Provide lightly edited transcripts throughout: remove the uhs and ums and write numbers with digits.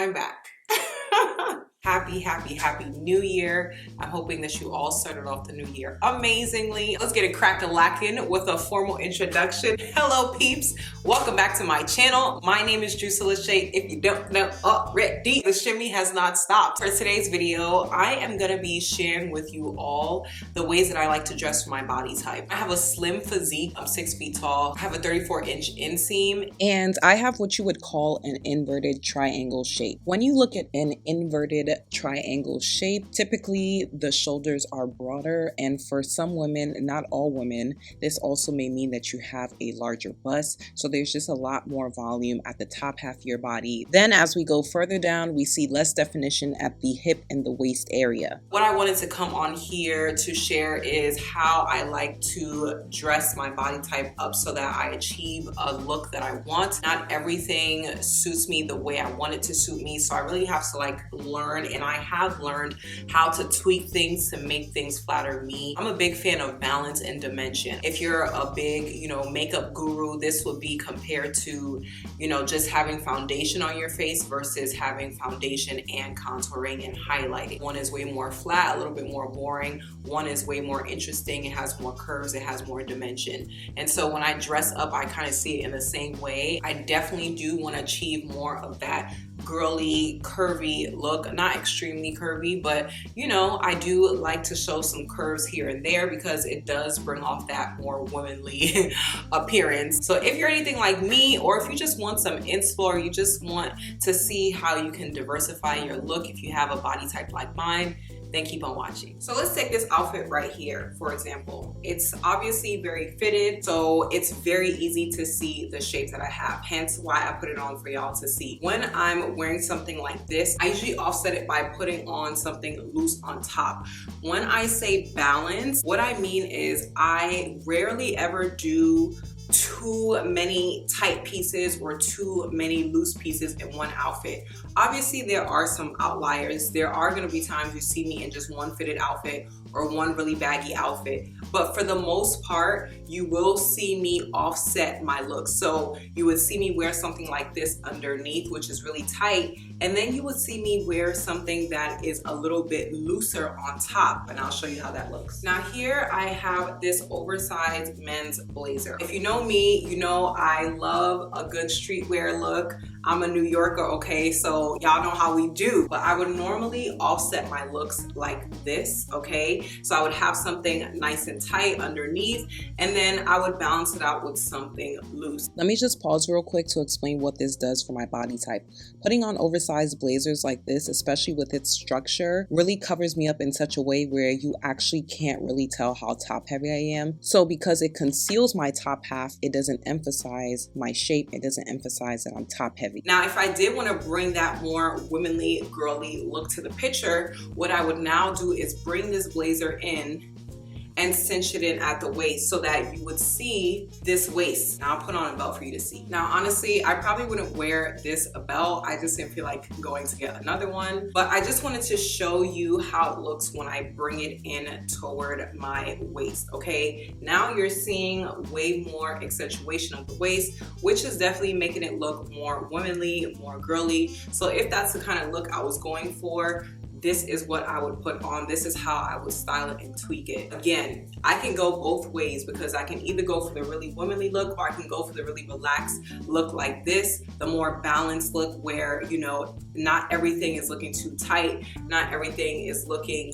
I'm back. Happy new year. I'm hoping that you all started off the new year amazingly. Let's get it crack-a-lackin' with a formal introduction. Hello peeps, welcome back to my channel. My name is Drusilla Shay. If you don't know already, the shimmy has not stopped. For today's video, I am gonna be sharing with you all the ways that I like to dress for my body type. I have a slim physique, I'm 6 feet tall, I have a 34-inch inseam, and I have what you would call an inverted triangle shape. When you look at an inverted triangle shape, typically the shoulders are broader, and for some women, not all women, this also may mean that you have a larger bust, so there's just a lot more volume at the top half of your body. Then as we go further down, we see less definition at the hip and the waist area. What I wanted to come on here to share is how I like to dress my body type up so that I achieve a look that I want. Not everything suits me the way I want it to suit me, so I really have to learn, and I have learned how to tweak things to make things flatter me. I'm a big fan of balance and dimension. If you're a big, makeup guru, this would be compared to, just having foundation on your face versus having foundation and contouring and highlighting. One is way more flat, a little bit more boring. One is way more interesting. It has more curves, it has more dimension. And so when I dress up, I kind of see it in the same way. I definitely do want to achieve more of that girly, curvy look. Not extremely curvy, but I do like to show some curves here and there because it does bring off that more womanly appearance. So if you're anything like me, or if you just want some inspo, or you just want to see how you can diversify your look if you have a body type like mine, then keep on watching. So let's take this outfit right here, for example. It's obviously very fitted, so it's very easy to see the shape that I have, hence why I put it on for y'all to see. When I'm wearing something like this, I usually offset it by putting on something loose on top. When I say balance, what I mean is I rarely ever do too many tight pieces or too many loose pieces in one outfit. Obviously, there are some outliers. There are going to be times you see me in just one fitted outfit or one really baggy outfit. But for the most part, you will see me offset my look. So you would see me wear something like this underneath, which is really tight. And then you would see me wear something that is a little bit looser on top. And I'll show you how that looks. Now here I have this oversized men's blazer. If you know me, you know I love a good streetwear look. I'm a New Yorker, okay? So y'all know how we do. But I would normally offset my looks like this, okay? So I would have something nice and tight underneath, and then I would balance it out with something loose. Let me just pause real quick to explain what this does for my body type. Putting on oversized blazers like this, especially with its structure, really covers me up in such a way where you actually can't really tell how top heavy I am. So because it conceals my top half, it doesn't emphasize my shape. It doesn't emphasize that I'm top heavy. Now, if I did want to bring that more womanly, girly look to the picture, what I would now do is bring this blazer in and cinch it in at the waist so that you would see this waist. Now I'll put on a belt for you to see. Now honestly, I probably wouldn't wear this a belt. I just didn't feel like going to get another one. But I just wanted to show you how it looks when I bring it in toward my waist, okay? Now you're seeing way more accentuation of the waist, which is definitely making it look more womanly, more girly. So if that's the kind of look I was going for, this is what I would put on. This is how I would style it and tweak it. Again, I can go both ways because I can either go for the really womanly look or I can go for the really relaxed look like this, the more balanced look where, not everything is looking too tight, not everything is looking,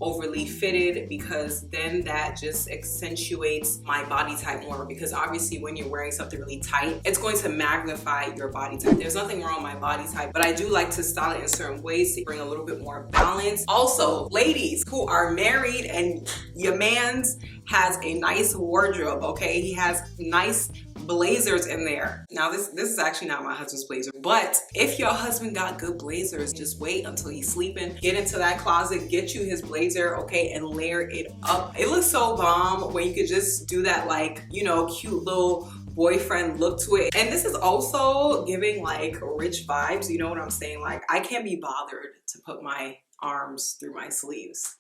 overly fitted, because then that just accentuates my body type more, because obviously when you're wearing something really tight, it's going to magnify your body type. There's nothing wrong with my body type, but I do like to style it in certain ways to bring a little bit more balance. Also, ladies who are married and your man's has a nice wardrobe, okay? He has nice blazers in there. Now this is actually not my husband's blazer, but if your husband got good blazers, just wait until he's sleeping, get into that closet, get you his blazer, okay, and layer it up. It looks so bomb when you could just do that cute little boyfriend look to it. And this is also giving rich vibes, you know what I'm saying? I can't be bothered to put my arms through my sleeves.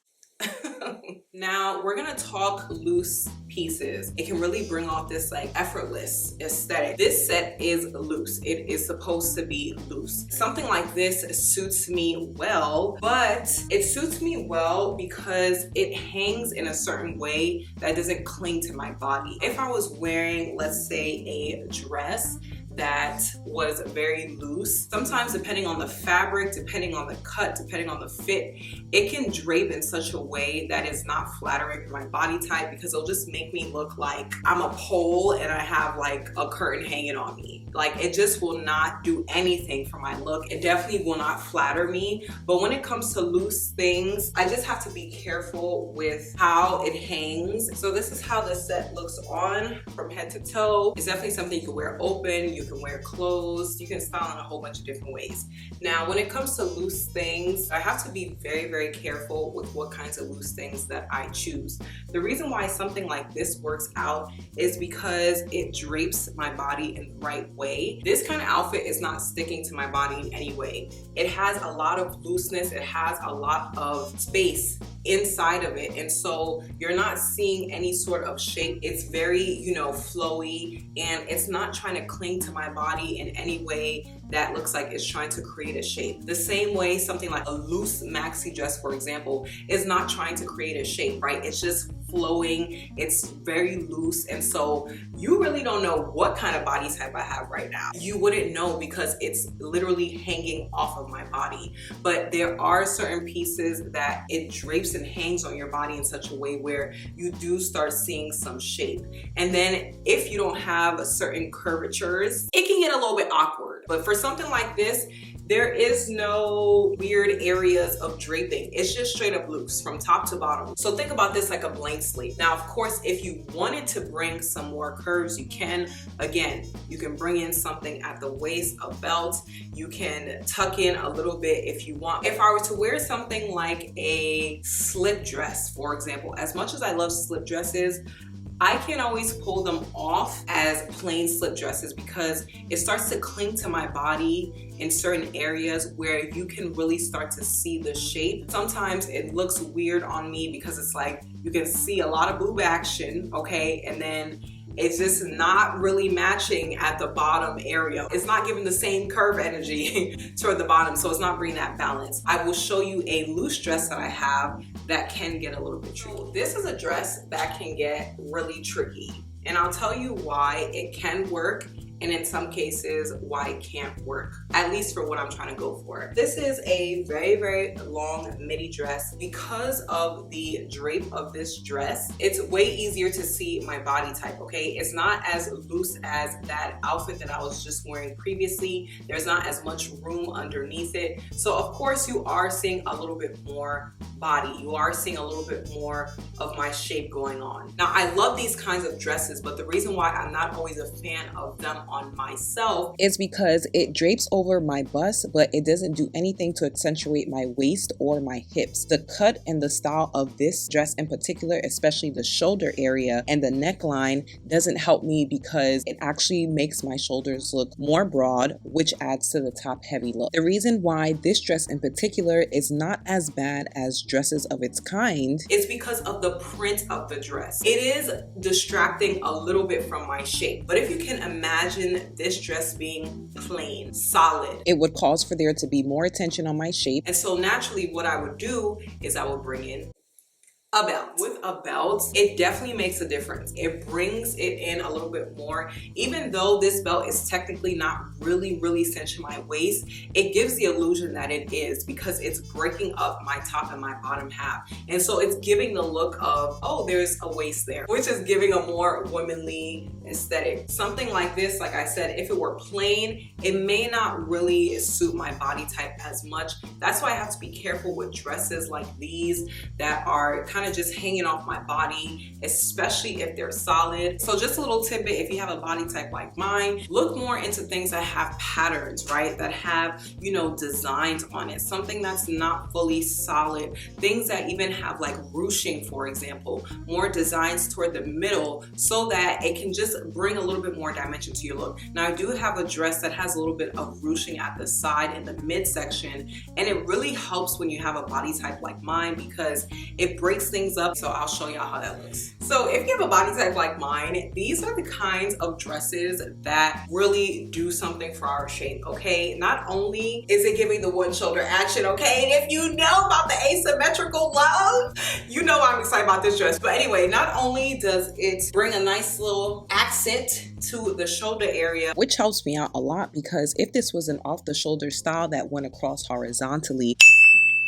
Now we're gonna talk loose pieces. It can really bring off this like effortless aesthetic. This set is loose. It is supposed to be loose. Something like this suits me well, but it suits me well because it hangs in a certain way that doesn't cling to my body. If I was wearing, let's say, a dress that was very loose, sometimes depending on the fabric, depending on the cut, depending on the fit, it can drape in such a way that is not flattering for my body type, because it'll just make me look like I'm a pole and I have like a curtain hanging on me. Like, it just will not do anything for my look. It definitely will not flatter me. But when it comes to loose things, I just have to be careful with how it hangs. So this is how the set looks on from head to toe. It's definitely something you can wear open, you can wear closed, you can style in a whole bunch of different ways. Now, when it comes to loose things, I have to be very, very careful with what kinds of loose things that I choose. The reason why something like this works out is because it drapes my body in the right way. This kind of outfit is not sticking to my body in any way. It has a lot of looseness, it has a lot of space inside of it, and so you're not seeing any sort of shape. It's very, you know, flowy, and it's not trying to cling to my body in any way that looks like it's trying to create a shape. The same way something like a loose maxi dress, for example, is not trying to create a shape, right? It's just flowing, it's very loose, and so you really don't know what kind of body type I have right now. You wouldn't know because it's literally hanging off of my body. But there are certain pieces that it drapes and hangs on your body in such a way where you do start seeing some shape. And then if you don't have certain curvatures, it can get a little bit awkward. But for something like this, there is no weird areas of draping. It's just straight up loose from top to bottom. So think about this like a blank slate. Now, of course, if you wanted to bring some more curves, you can. Again, you can bring in something at the waist, a belt. You can tuck in a little bit if you want. If I were to wear something like a slip dress, for example, as much as I love slip dresses, I can't always pull them off as plain slip dresses because it starts to cling to my body in certain areas where you can really start to see the shape. Sometimes it looks weird on me because it's like you can see a lot of boob action, okay, and then it's just not really matching at the bottom area. It's not giving the same curve energy toward the bottom, so it's not bringing that balance. I will show you a loose dress that I have that can get a little bit tricky. This is a dress that can get really tricky, and I'll tell you why it can work, and in some cases why it can't work, at least for what I'm trying to go for. This is a very, very long midi dress. Because of the drape of this dress, it's way easier to see my body type, okay? It's not as loose as that outfit that I was just wearing previously. There's not as much room underneath it. So of course you are seeing a little bit more body. You are seeing a little bit more of my shape going on. Now, I love these kinds of dresses, but the reason why I'm not always a fan of them on myself is because it drapes over my bust, but it doesn't do anything to accentuate my waist or my hips. The cut and the style of this dress in particular, especially the shoulder area and the neckline, doesn't help me because it actually makes my shoulders look more broad, which adds to the top heavy look. The reason why this dress in particular is not as bad as dresses of its kind is because of the print of the dress. It is distracting a little bit from my shape, but if you can imagine this dress being plain, solid, it would cause for there to be more attention on my shape. And so naturally what I would do is I would bring in a belt. With a belt, it definitely makes a difference. It brings it in a little bit more. Even though this belt is technically not really cinching my waist, it gives the illusion that it is because it's breaking up my top and my bottom half. And so it's giving the look of, oh, there's a waist there, which is giving a more womanly aesthetic. Something like this, like I said, if it were plain, it may not really suit my body type as much. That's why I have to be careful with dresses like these that are kind kind of just hanging off my body, especially if they're solid. So just a little tidbit, if you have a body type like mine, look more into things that have patterns, right? That have, you know, designs on it. Something that's not fully solid. Things that even have like ruching, for example, more designs toward the middle so that it can just bring a little bit more dimension to your look. Now I do have a dress that has a little bit of ruching at the side in the midsection, and it really helps when you have a body type like mine because it breaks things up. So I'll show y'all how that looks. So if you have a body type like mine, these are the kinds of dresses that really do something for our shape, okay? Not only is it giving the one shoulder action, okay? And if you know about the asymmetrical love, you know I'm excited about this dress. But anyway, not only does it bring a nice little accent to the shoulder area, which helps me out a lot because if this was an off-the-shoulder style that went across horizontally,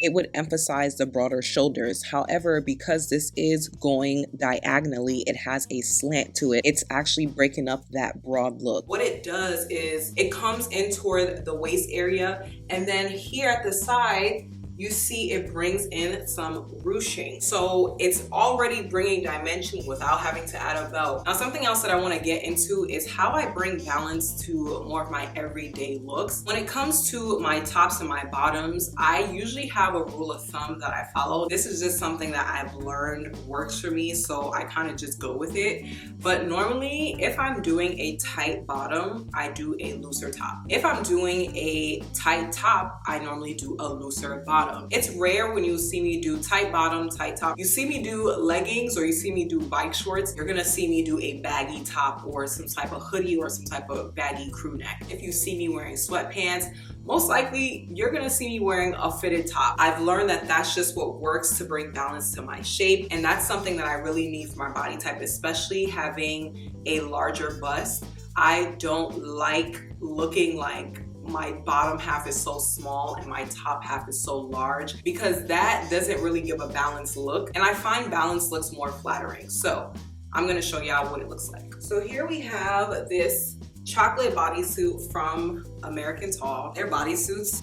it would emphasize the broader shoulders. However, because this is going diagonally, it has a slant to it. It's actually breaking up that broad look. What it does is it comes in toward the waist area, and then here at the side, you see it brings in some ruching. So it's already bringing dimension without having to add a belt. Now, something else that I want to get into is how I bring balance to more of my everyday looks. When it comes to my tops and my bottoms, I usually have a rule of thumb that I follow. This is just something that I've learned works for me, so I kind of just go with it. But normally, if I'm doing a tight bottom, I do a looser top. If I'm doing a tight top, I normally do a looser bottom. It's rare when you see me do tight bottom, tight top. You see me do leggings or you see me do bike shorts, you're gonna see me do a baggy top or some type of hoodie or some type of baggy crew neck. If you see me wearing sweatpants, most likely you're gonna see me wearing a fitted top. I've learned that that's just what works to bring balance to my shape, and that's something that I really need for my body type, especially having a larger bust. I don't like looking like my bottom half is so small and my top half is so large, because that doesn't really give a balanced look, and I find balanced looks more flattering. So I'm gonna show y'all what it looks like. So here we have this chocolate bodysuit from American Tall. Their bodysuits,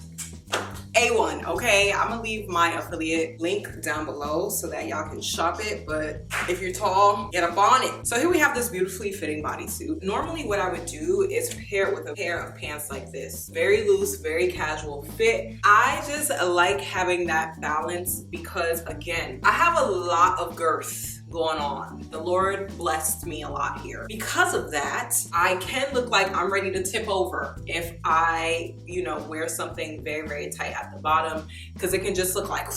A1, okay? I'm gonna leave my affiliate link down below so that y'all can shop it, but if you're tall, get up on it. So here we have this beautifully fitting bodysuit. Normally what I would do is pair it with a pair of pants like this. Very loose, very casual fit. I just like having that balance because, again, I have a lot of girth going on. The Lord blessed me a lot here. Because of that, I can look like I'm ready to tip over if I, wear something very, very tight at the bottom, because it can just look like,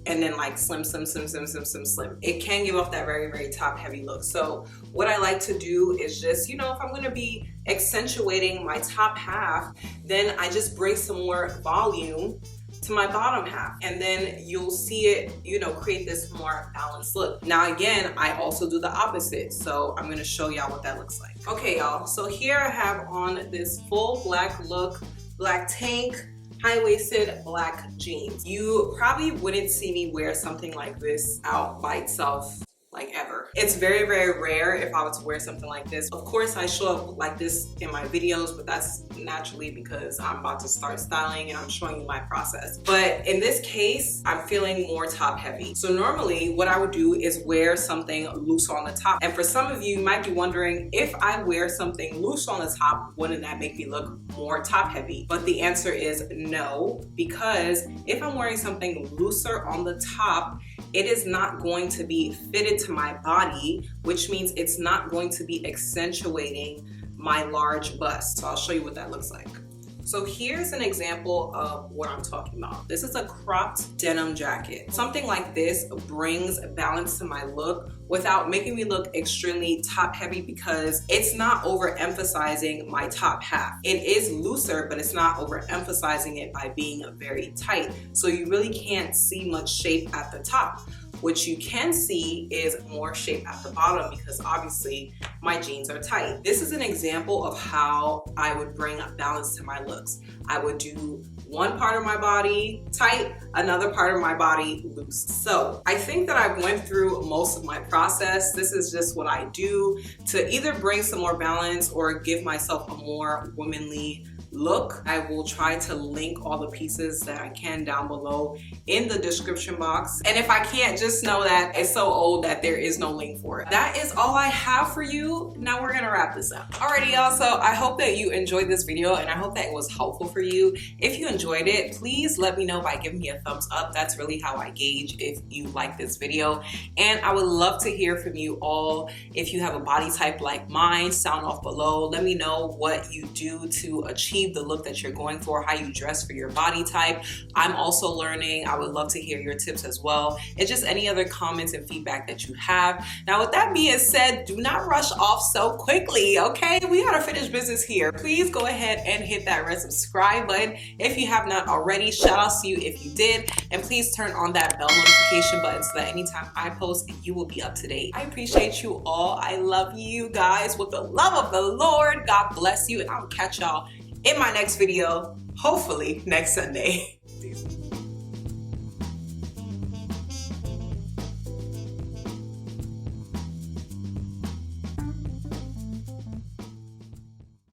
and then like slim. It can give off that very, very top heavy look. So what I like to do is just, if I'm gonna be accentuating my top half, then I just bring some more volume to my bottom half, and then you'll see it, create this more balanced look. Now again, I also do the opposite, so I'm gonna show y'all what that looks like. Okay, y'all, so here I have on this full black look, black tank, high-waisted black jeans. You probably wouldn't see me wear something like this out by itself like ever. It's very, very rare if I were to wear something like this. Of course, I show up like this in my videos, but that's naturally because I'm about to start styling and I'm showing you my process. But in this case, I'm feeling more top heavy. So normally what I would do is wear something loose on the top. And for some of you might be wondering, if I wear something loose on the top, wouldn't that make me look more top heavy? But the answer is no, because if I'm wearing something looser on the top, it is not going to be fitted to my body, which means it's not going to be accentuating my large bust. So I'll show you what that looks like. So here's an example of what I'm talking about. This is a cropped denim jacket. Something like this brings balance to my look without making me look extremely top heavy, because it's not overemphasizing my top half. It is looser, but it's not overemphasizing it by being very tight. So you really can't see much shape at the top. What you can see is more shape at the bottom, because obviously my jeans are tight. This is an example of how I would bring balance to my looks. I would do one part of my body tight, another part of my body loose. So I think that I went through most of my process. This is just what I do to either bring some more balance or give myself a more womanly look. I will try to link all the pieces that I can down below in the description box. And if I can't, just know that it's so old that there is no link for it. That is all I have for you. Now we're gonna wrap this up. Alrighty, y'all, so I hope that you enjoyed this video and I hope that it was helpful for you. If you enjoyed it, please let me know by giving me a thumbs up. That's really how I gauge if you like this video. And I would love to hear from you all. If you have a body type like mine, sound off below. Let me know what you do to achieve the look that you're going for, how you dress for your body type. I'm also learning. I would love to hear your tips as well. And just any other comments and feedback that you have. Now, with that being said, do not rush off so quickly, okay? We gotta finish business here. Please go ahead and hit that red subscribe button if you have not already. Shout out to you if you did. And please turn on that bell notification button so that anytime I post, you will be up to date. I appreciate you all. I love you guys with the love of the Lord. God bless you. And I'll catch y'all in my next video, hopefully next Sunday.